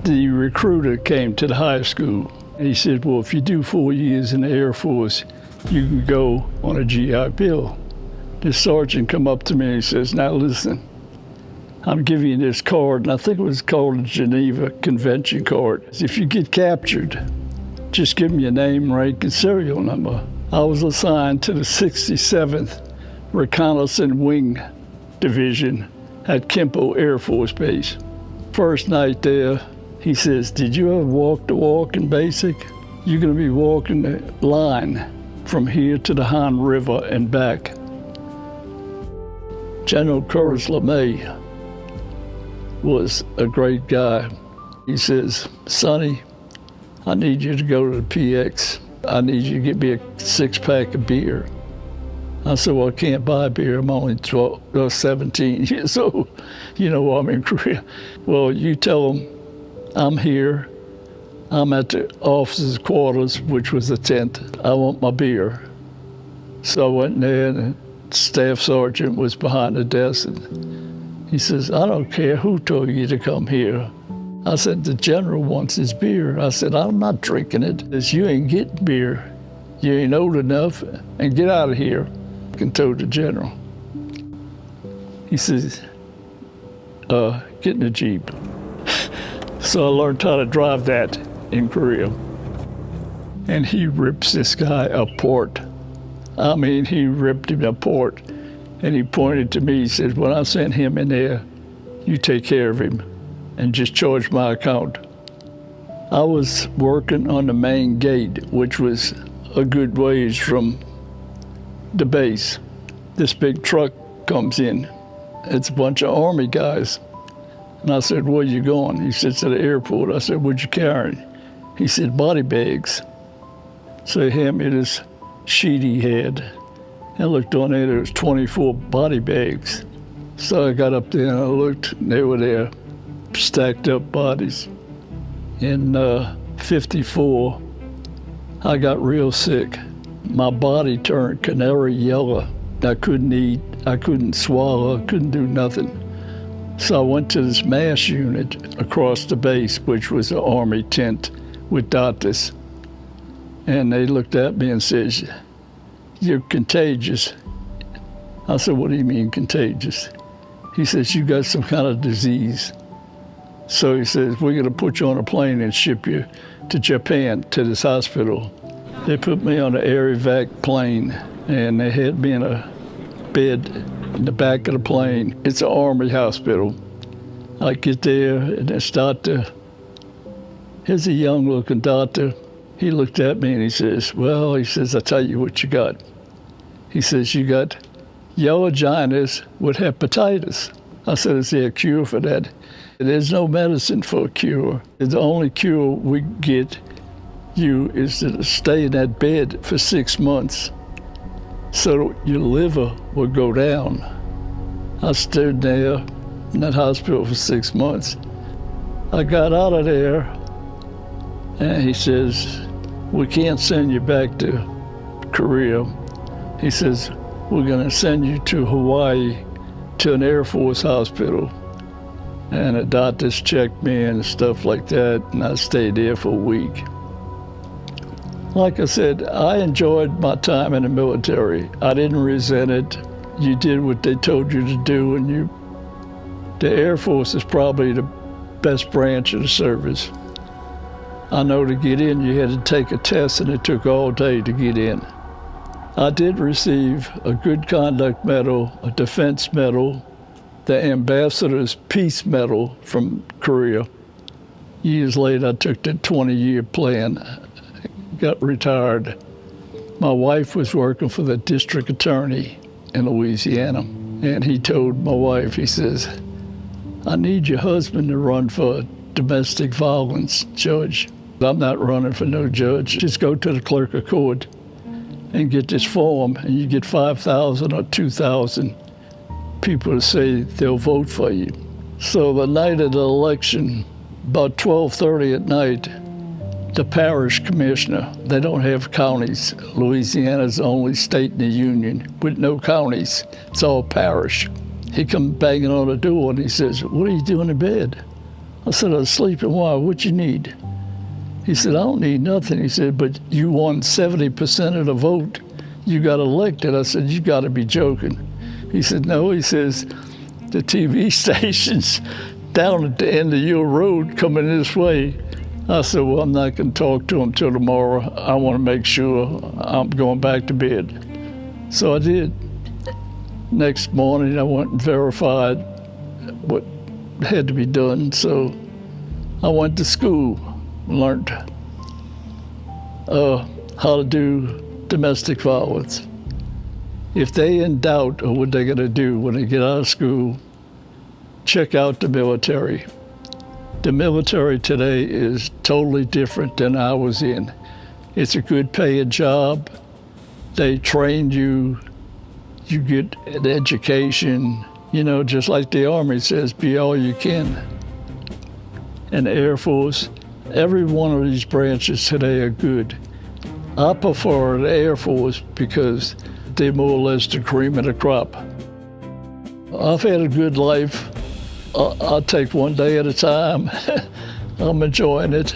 The recruiter came to the high school. He said, well, if you do 4 years in the Air Force, you can go on a GI Bill. The sergeant come up to me and he says, now listen, I'm giving you this card, and I think it was called the Geneva Convention card. If you get captured, just give me your name, rank, and serial number. I was assigned to the 67th Reconnaissance Wing Division at Kempo Air Force Base. First night there, he says, did you ever walk the walk in basic? You're gonna be walking the line from here to the Han River and back. General Curtis LeMay was a great guy. He says, Sonny, I need you to go to the PX. I need you to get me a 6-pack of beer. I said, well, I can't buy beer. I'm only 17 years old. You know, I'm in Korea. Well, you tell them I'm here. I'm at the officers' quarters, which was a tent. I want my beer. So I went in there, and the staff sergeant was behind the desk. And he says, I don't care who told you to come here. I said, the general wants his beer. I said, I'm not drinking it. He says, you ain't getting beer. You ain't old enough, and get out of here. And told the general. He says, get in the Jeep. So I learned how to drive that in Korea. And he rips this guy apart. I mean, he ripped him apart. And he pointed to me, he said, when I send him in there, you take care of him and just charge my account. I was working on the main gate, which was a good ways from the base. This big truck comes in. It's a bunch of Army guys. And I said, where you going? He said, to the airport. I said, what you carrying? He said, body bags. So he handed me this sheet he had. I looked on there was 24 body bags. So I got up there and I looked, and they were there, stacked up bodies. In 54, I got real sick. My body turned canary yellow. I couldn't eat, I couldn't swallow, I couldn't do nothing. So I went to this MASH unit across the base, which was an Army tent with doctors. And they looked at me and said, you're contagious. I said, what do you mean contagious? He says, you got some kind of disease. So he says, we're gonna put you on a plane and ship you to Japan, to this hospital. They put me on an air evac plane, and they had me in a bed in the back of the plane. It's an Army hospital. I get there, and this doctor, here's a young-looking doctor. He looked at me, and he says, well, he says, I'll tell you what you got. He says, you got yellow jaundice with hepatitis. I said, is there a cure for that? There's no medicine for a cure. The only cure we get you is to stay in that bed for 6 months so your liver will go down. I stayed there in that hospital for 6 months. I got out of there, and he says, we can't send you back to Korea. He says, we're gonna send you to Hawaii to an Air Force hospital. And the doctors checked me and stuff like that, and I stayed there for a week. Like I said, I enjoyed my time in the military. I didn't resent it. You did what they told you to do, and the Air Force is probably the best branch of the service. I know to get in, you had to take a test, and it took all day to get in. I did receive a Good Conduct Medal, a Defense Medal, the Ambassador's Peace Medal from Korea. Years later, I took the 20-year plan, got retired. My wife was working for the district attorney in Louisiana, and he told my wife, he says, I need your husband to run for a domestic violence judge. I'm not running for no judge. Just go to the clerk of court and get this form, and you get 5,000 or 2,000 people to say they'll vote for you. So the night of the election, about 12:30 at night, the parish commissioner, they don't have counties. Louisiana's the only state in the union with no counties. It's all parish. He come banging on the door and he says, what are you doing in bed? I said, I was sleeping. Why? What you need? He said, I don't need nothing. He said, but you won 70% of the vote. You got elected. I said, you got to be joking. He said, no. He says, the TV station's down at the end of your road coming this way. I said, well, I'm not going to talk to him till tomorrow. I want to make sure I'm going back to bed. So I did. Next morning, I went and verified what had to be done. So I went to school, learned how to do domestic violence. If they in doubt of what they're going to do when they get out of school, check out the military. The military today is totally different than I was in. It's a good paying job. They train you. You get an education, you know, just like the Army says, be all you can. And the Air Force, every one of these branches today are good. I prefer the Air Force because they're more or less the cream of the crop. I've had a good life. I'll take one day at a time. I'm enjoying it.